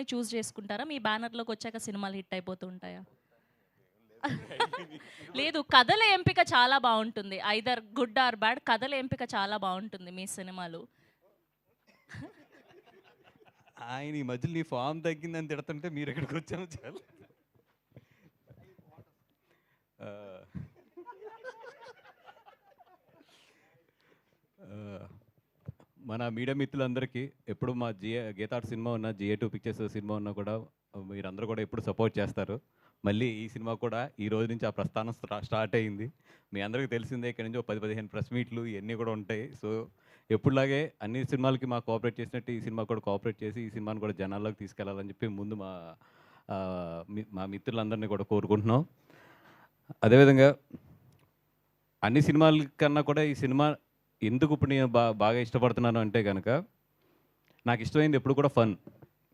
చూస్ చేసుకుంటారా? మీ బ్యానర్‌లోకి వచ్చాక సినిమాలు హిట్ అయిపోతూ ఉంటాయా? లేదు. కథల ఎంపిక చాలా బావుంటుంది. ఐదర్ గుడ్ ఆర్ బ్యాడ్ కథల ఎంపిక చాలా బావుంటుంది మీ సినిమాలు. ఆయన ఈ మధ్యలో నీ ఫామ్ తగ్గిందని తిడుతుంటే మీరు ఇక్కడికి వచ్చాము చాలు. ఆ, ఆ, మన మీడియా మిత్రులందరికీ ఎప్పుడు మా గీతార్ట్ సినిమా ఉన్నా GA2 పిక్చర్స్ సినిమా ఉన్నా కూడా మీరందరూ కూడా ఎప్పుడు సపోర్ట్ చేస్తారు. మళ్ళీ ఈ సినిమా కూడా ఈ రోజు నుంచి ఆ ప్రస్థానం స్టార్ట్ అయ్యింది. మీ అందరికీ తెలిసిందే, ఇక్కడ నుంచి ఒక 10-15 ప్రెస్ మీట్లు ఇవన్నీ కూడా ఉంటాయి. సో ఎప్పుడులాగే అన్ని సినిమాలకి మా కోఆపరేట్ చేసినట్టు ఈ సినిమా కూడా కోఆపరేట్ చేసి ఈ సినిమాని కూడా జనాల్లోకి తీసుకెళ్లాలని చెప్పి ముందు ఆ, మా మిత్రులందరినీ కూడా కోరుకుంటున్నాం. అదేవిధంగా అన్ని సినిమాల కన్నా కూడా ఈ సినిమా ఎందుకు ఇప్పుడు నేను బాగా ఇష్టపడుతున్నాను అంటే కనుక, నాకు ఇష్టమైంది ఎప్పుడు కూడా ఫన్.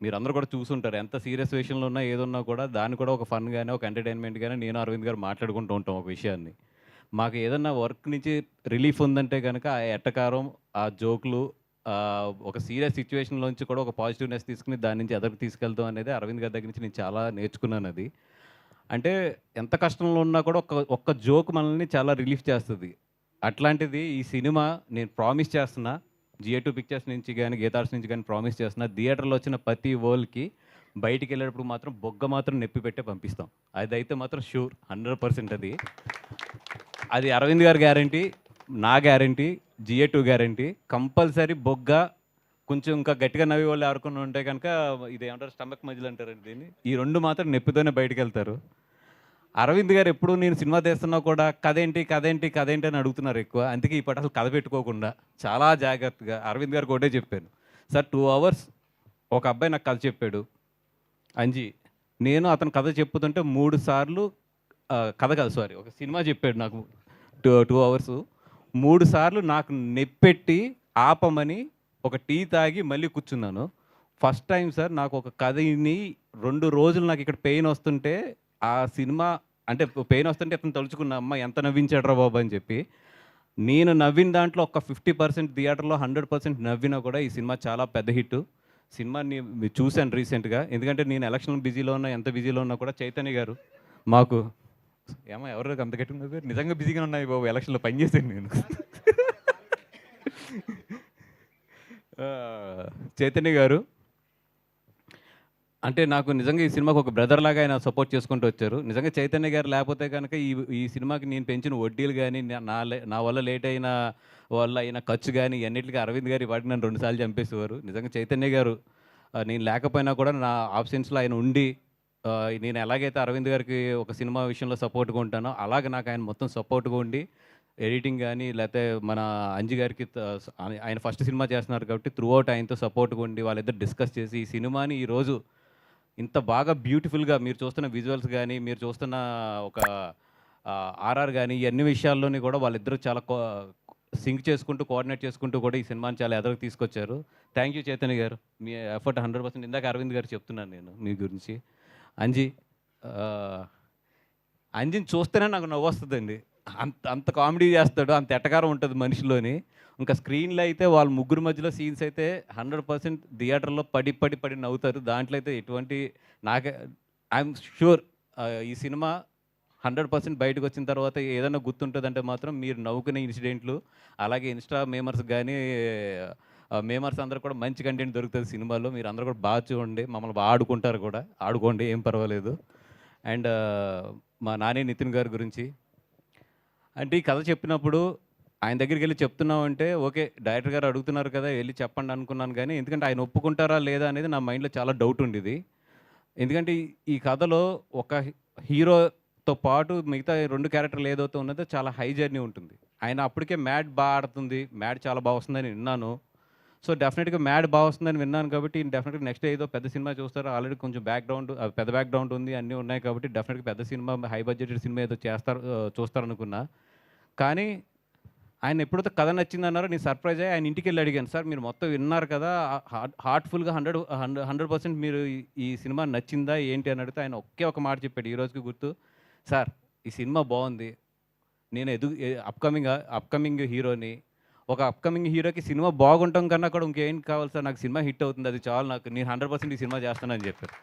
మీరందరూ కూడా చూసుంటారు. ఎంత సీరియస్ విషయంలో ఉన్నా ఏదున్నా కూడా దాన్ని కూడా ఒక ఫన్ గానే, ఒక ఎంటర్‌టైన్‌మెంట్ గానే నేను అరవింద్ గారు మాట్లాడుకుంటూ ఉంటాం ఒక విషయాన్ని. మాకు ఏదన్నా వర్క్ నుంచి రిలీఫ్ ఉందంటే గనక ఆ ఎటకారం, ఆ జోక్‌లు, ఒక సీరియస్ సిట్యుయేషన్‌లోంచి కూడా ఒక పాజిటివ్‌నెస్ తీసుకొని దాని నుంచి ఎదరికి తీసుకెళ్తాం అనేది అరవింద్ గారి దగ్గర నుంచి నేను చాలా నేర్చుకున్నానది. అంటే ఎంత కష్టంలో ఉన్నా కూడా ఒక్క జోక్ మనల్ని చాలా రిలీఫ్ చేస్తది. అట్లాంటిది ఈ సినిమా నేను ప్రామిస్ చేస్తున్నా. GA2 పిక్చర్స్ నుంచి గాని, గీతార్ట్స్ నుంచి గాని ప్రామిస్ చేస్తున్నా. థియేటర్‌లో వచ్చిన ప్రతి వోళ్ళకి బయటికెళ్ళేటప్పుడు మాత్రం బొగ్గ మాత్రం నొప్పి పెట్టే పంపిస్తాం. అదైతే మాత్రం షూర్ 100% అది. అది అరవింద్ గారి గ్యారంటీ, నా గ్యారంటీ, GA2 గ్యారంటీ. కంపల్సరీ బొగ్గ కొంచెం ఇంకా గట్టిగా నవ్వేవాళ్ళు ఎవరికైనా ఉంటే కనుక ఇదేమంటారు స్టమక్ మజిల్ అంటారండి దీన్ని. ఈ 2 మాత్రం నొప్పితోనే బయటికెళ్తారు. అరవింద్ గారు ఎప్పుడు నేను సినిమా తీస్తున్నా కూడా కథేంటి, కథేంటి, కథేంటి అని అడుగుతున్నారు ఎక్కువ. అందుకే ఈ పూట అసలు కథ పెట్టుకోకుండా చాలా జాగ్రత్తగా అరవింద్ గారికి ఒకటే చెప్పాను. సార్ 2 అవర్స్ ఒక అబ్బాయి నాకు కథ చెప్పాడు. అంజి. నేను అతను కథ చెప్పుతుంటే 3 సార్లు కథ కాదు సారీ. ఒక సినిమా చెప్పాడు నాకు 2 అవర్సు. 3 సార్లు నాకు నెప్పెట్టి ఆపమని ఒక టీ తాగి మళ్ళీ కూర్చున్నాను. ఫస్ట్ టైమ్ సార్ నాకు ఒక కథ ఇని 2 రోజులు నాకు ఇక్కడ పెయిన్ వస్తుంటే ఆ సినిమా అంటే పెయిన్ వస్తుంటే అతను తలుచుకున్నా అమ్మ ఎంత నవ్వించాడురా బాబు అని చెప్పి. నేను నవ్విన దాంట్లో ఒక 50% థియేటర్‌లో 100% నవ్వినా కూడా ఈ సినిమా చాలా పెద్ద హిట్టు. సినిమాని చూశాను రీసెంట్‌గా. ఎందుకంటే నేను ఎలక్షన్ బిజీలో ఉన్నా, ఎంత బిజీలో ఉన్నా కూడా చైతన్య గారు మాకు ఏమో ఎవరు అంత గట్టిగా నవ్వారు? నిజంగా బిజీగా ఉన్నాయి బాబు ఎలక్షన్‌లో పని చేశాను నేను. చైతన్య గారు అంటే నాకు నిజంగా ఈ సినిమాకి ఒక బ్రదర్ లాగా ఆయన సపోర్ట్ చేసుకుంటూ వచ్చారు. నిజంగా చైతన్య గారు లేకపోతే గనక ఈ ఈ సినిమాకి నేను పెంచిన వడ్డీలు గాని, నా వల్ల లేట్ అయిన వల్ల అయిన ఖర్చు గాని ఇయన్నిట్లికి అరవింద్ గారు ఈ పాటికి నన్ను 2 సార్లు చంపేసేవారు. నిజంగా చైతన్య గారు నేను లేకపోయినా కూడా నా ఆబ్సెన్స్‌లో ఆయన ఉండి నేను ఎలాగైతే అరవింద్ గారికి ఒక సినిమా విషయంలో సపోర్ట్‌గా ఉంటానో, అలాగే నాకు ఆయన మొత్తం సపోర్ట్‌గా ఉండి ఎడిటింగ్ గాని, లేతే మన అంజి గారికి ఆయన ఫస్ట్ సినిమా చేస్తున్నారు కాబట్టి త్రూ ఔట్ ఆయనతో సపోర్ట్‌గా ఉండి వాళ్ళిద్దరు డిస్కస్ చేసి ఈ సినిమాని ఈరోజు ఇంత బాగా బ్యూటిఫుల్‌గా మీరు చూస్తున్న విజువల్స్ గానీ, మీరు చూస్తున్న ఒక ఆర్ఆర్ గానీ, ఈ అన్ని విషయాల్లోని కూడా వాళ్ళిద్దరూ చాలా సింక్ చేసుకుంటూ, కోఆర్డినేట్ చేసుకుంటూ కూడా ఈ సినిమాని చాలా ఎదరకు తీసుకొచ్చారు. థ్యాంక్ యూ చైతన్య గారు. మీ ఎఫర్ట్ 100% ఇందాక అరవింద్ గారు చెప్తున్నాను నేను మీ గురించి. అంజి ఆహ్, అంజిని చూస్తేనే నాకు నవ్వొస్తదండి. అంత అంత కామెడీ చేస్తాడు. అంత ఎటకారం ఉంటది మనిషిలోని. ఇంకా స్క్రీన్‌లో అయితే వాళ్ళ ముగ్గురు మధ్యలో సీన్స్ అయితే 100% థియేటర్‌లో పడి, పడి, పడి నవ్వుతారు. దాంట్లో అయితే ఎటువంటి నాకే ఐయామ్ ష్యూర్ ఈ సినిమా 100% బయటకొచ్చిన తర్వాత ఏదైనా గుర్తుంటదంటే మాత్రం మీరు నవ్వుకునే ఇన్సిడెంట్లు, అలాగే ఇన్‌స్టా మేమర్స్ గానీ, మేమర్స్ అందరూ కూడా మంచి కంటెంట్ దొరుకుతది సినిమాలో. మీరందరూ కూడా బాగా చూడండి. మమ్మల్ని బా ఆడుకుంటారు కూడా. ఆడుకోండి ఏం పర్వాలేదు. అండ్ మా నాని నితిన్ గారి గురించి అంటే ఈ కథ చెప్పినప్పుడు ఆయన దగ్గరికెళ్ళి చెప్తున్నామంటే, ఓకే. డైరెక్టర్ గారు అడుగుతున్నారు కదా! ఎళ్లి చెప్పండి అనుకున్నాను గానీ, ఎందుకంటే ఆయన ఒప్పుకుంటారా లేదా అనేది నా మైండ్‌లో చాలా డౌట్ ఉండేది. ఎందుకంటే ఈ కథలో ఒక హీరోతో పాటు మిగతా 2 క్యారెక్టర్‌లు ఏదైతే ఉన్నదో చాలా హై జర్నీ ఉంటుంది. ఆయన అప్పటికే మ్యాడ్ ఆడుతుంది. మ్యాడ్ చాలా బా వస్తుందని విన్నాను. సో, డెఫినిట్‌గా మ్యాడ్ బా వస్తుందని విన్నాను కాబట్టి డెఫినిట్‌గా నెక్స్ట్ ఏదో పెద్ద సినిమా చూస్తారు. ఆల్రెడీ కొంచెం పెద్ద బ్యాక్‌గ్రౌండ్ ఉంది. అన్నీ ఉన్నాయి కాబట్టి డెఫినిట్‌గా పెద్ద సినిమా, హై బడ్జెటెడ్ సినిమా ఏదో చేస్తారు చూస్తారనుకున్నా. కానీ ఆయన ఎప్పుడైతే కథ నచ్చిందన్నారో నేను సర్ప్రైజ్ అయ్యి ఆయన ఇంటికెళ్ళి అడిగాను. సార్ మీరు మొత్తం విన్నారు కదా! హార్ట్‌ఫుల్‌గా 100% మీరు ఈ సినిమా నచ్చిందా ఏంటి అని అడిగితే ఆయన ఒకే ఒక మాట చెప్పాడు. ఈ రోజుకి గుర్తు. సార్ ఈ సినిమా బావుంది. నేను అప్‌కమింగ్ హీరోని. ఒక అప్‌కమింగ్ హీరోకి సినిమా బాగుండటం కన్నా కూడా ఇంకేం కావాలి సార్, నాకు సినిమా హిట్ అవుతుంది. అది చాలు నాకు. నేను 100% ఈ సినిమా చేస్తానని చెప్పారు.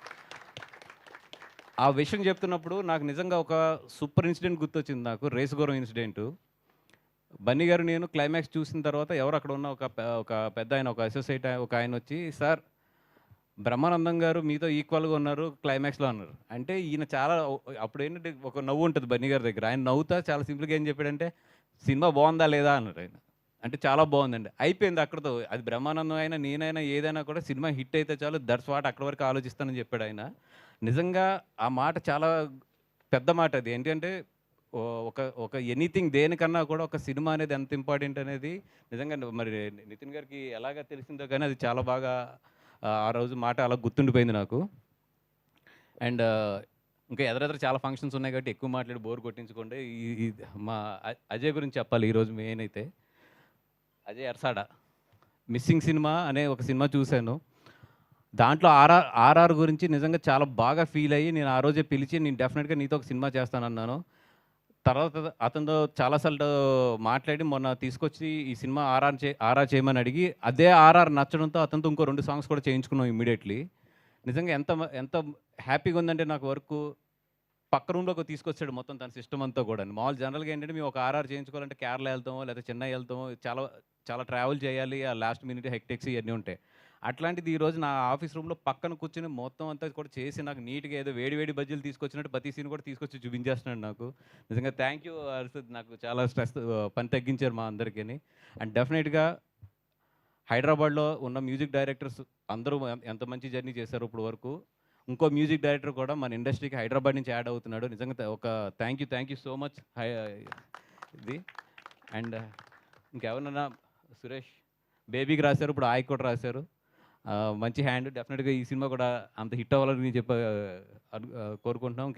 ఆ విషయం చెప్తున్నప్పుడు నాకు నిజంగా ఒక సూపర్ ఇన్సిడెంట్ గుర్తొచ్చింది నాకు. రేసుగుర్రం ఇన్సిడెంటు. బన్నీ గారు నేను క్లైమాక్స్ చూసిన తర్వాత ఎవరు అక్కడ ఉన్న ఒక పెద్దాయన, ఒక అసోసియేట్ ఒక ఆయనొచ్చి, "సార్, బ్రహ్మానందం గారు మీతో ఈక్వల్‌గా ఉన్నారు క్లైమాక్స్‌లో" అన్నారు. అంటే ఈయన చాలా అప్పుడేంటంటే ఒక నవ్వు ఉంటది బన్నీ గారి దగ్గర. ఆయన నవ్వుతా చాలా సింపుల్‌గా ఏం చెప్పాడంటే, "సినిమా బావుందా లేదా?" అన్నాడు ఆయన. అంటే చాలా బావుందండి. అయిపోయింది అక్కడితో. అది బ్రహ్మానందం అయినా, నేనైనా ఏదైనా కూడా సినిమా హిట్ అయితే చాలు, దట్స్ వాట్, అక్కడి వరకు ఆలోచిస్తానని చెప్పాడాయన. నిజంగా ఆ మాట చాలా పెద్ద మాట అది. ఏంటంటే ఒక ఒక ఎనీథింగ్ దేనికన్నా కూడా ఒక సినిమా అనేది ఎంత ఇంపార్టెంట్ అనేది నిజంగా మరి నితిన్ గారికి ఎలాగా తెలిసిందో కానీ అది చాలా బాగా ఆ రోజు మాట అలా గుర్తుండిపోయింది నాకు. అండ్ ఇంకా ఎదరెదర చాలా ఫంక్షన్స్ ఉన్నాయి కాబట్టి ఎక్కువ మాట్లాడి బోర్ కొట్టించుకోండి. ఈ ఈ మా అజయ్ గురించి చెప్పాలి ఈరోజు మెయిన్ అయితే. అజయ్ అర్సాడ. 'మిస్సింగ్' సినిమా అనే ఒక సినిమా చూశాను. దాంట్లో ఆర్ఆర్ గురించి నిజంగా చాలా బాగా ఫీల్ అయ్యి నేను ఆ రోజే పిలిచి, నేను డెఫినిట్‌గా నీతో ఒక సినిమా చేస్తానన్నాను. తర్వాత అతనితో చాలా సార్లు మాట్లాడి మొన్న తీసుకొచ్చి ఈ సినిమా ఆర్ఆర్ చేయమని అడిగి, అదే ఆర్ఆర్ నచ్చడంతో అతనితో ఇంకో 2 సాంగ్స్ కూడా చేయించుకున్నాం ఇమ్మీడియేట్‌లీ. నిజంగా ఎంత హ్యాపీగా ఉందంటే నాకు వర్కు. పక్క రూమ్‌లోకి తీసుకొచ్చాడు మొత్తం తన సిస్టమ్ అంతా కూడాను. మామూలు జనరల్‌గా ఏంటంటే మేము ఒక ఆర్ఆర్ చేయించుకోవాలంటే కేరళ ఎళ్తామో, లేదా చెన్నై ఎళ్తామో, చాలా చాలా ట్రావెల్ చేయాలి. ఆ లాస్ట్ మినిట్ హెక్టిక్స్ ఇయన్నీ ఉంటాయి. అట్లాంటిది ఈరోజు నా ఆఫీస్ రూమ్‌లో పక్కన కూర్చొని మొత్తం అంతా కూడా చేసి నాకు నీట్‌గా ఏదో వేడి వేడి బజ్జీలు తీసుకొచ్చినట్టు ప్రతి సీన్ కూడా తీసుకొచ్చి చూపించేస్తున్నాడు నాకు. నిజంగా థ్యాంక్ యూ అర్షద్. నాకు చాలా స్ట్రెస్ పని తగ్గించారు మా అందరికిని. అండ్ డెఫినెట్‌గా హైదరాబాద్‌లో ఉన్న మ్యూజిక్ డైరెక్టర్స్ అందరూ ఎంత మంచి జర్నీ చేశారో ఇప్పటి వరకు. ఇంకో మ్యూజిక్ డైరెక్టర్ కూడా మన ఇండస్ట్రీకి హైదరాబాద్ నుంచి యాడ్ అవుతున్నాడు. నిజంగా ఒక థ్యాంక్ యూ సో మచ్. ఇది అండ్ ఇంకెవరన్నా సురేష్ బేబీకి రాశారు. ఇప్పుడు ఆయనకి కూడా రాశారు. మంచి హ్యాండ్. డెఫినెట్‌గా ఈ సినిమా కూడా అంత హిట్ అవ్వాలని నేను కోరుకుంటున్నాం.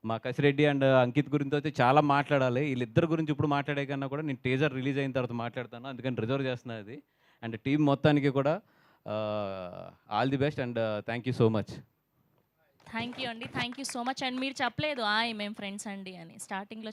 మా కసిరెడ్డి అండ్ అంకిత్ గురించి అయితే చాలా మాట్లాడాలి. వీళ్ళిద్దరి గురించి ఇప్పుడు మాట్లాడే కన్నా కూడా నేను టీజర్ రిలీజ్ అయిన తర్వాత మాట్లాడతాను. అందుకని రిజర్వ్ చేస్తున్నా అది. అండ్ టీమ్ మొత్తానికి కూడా all the best and thank you so much. Thank you అండి. Thank you so much. And మీరు చెప్పలేదు మేము ఫ్రెండ్స్ అండి అని. స్టార్టింగ్‌లో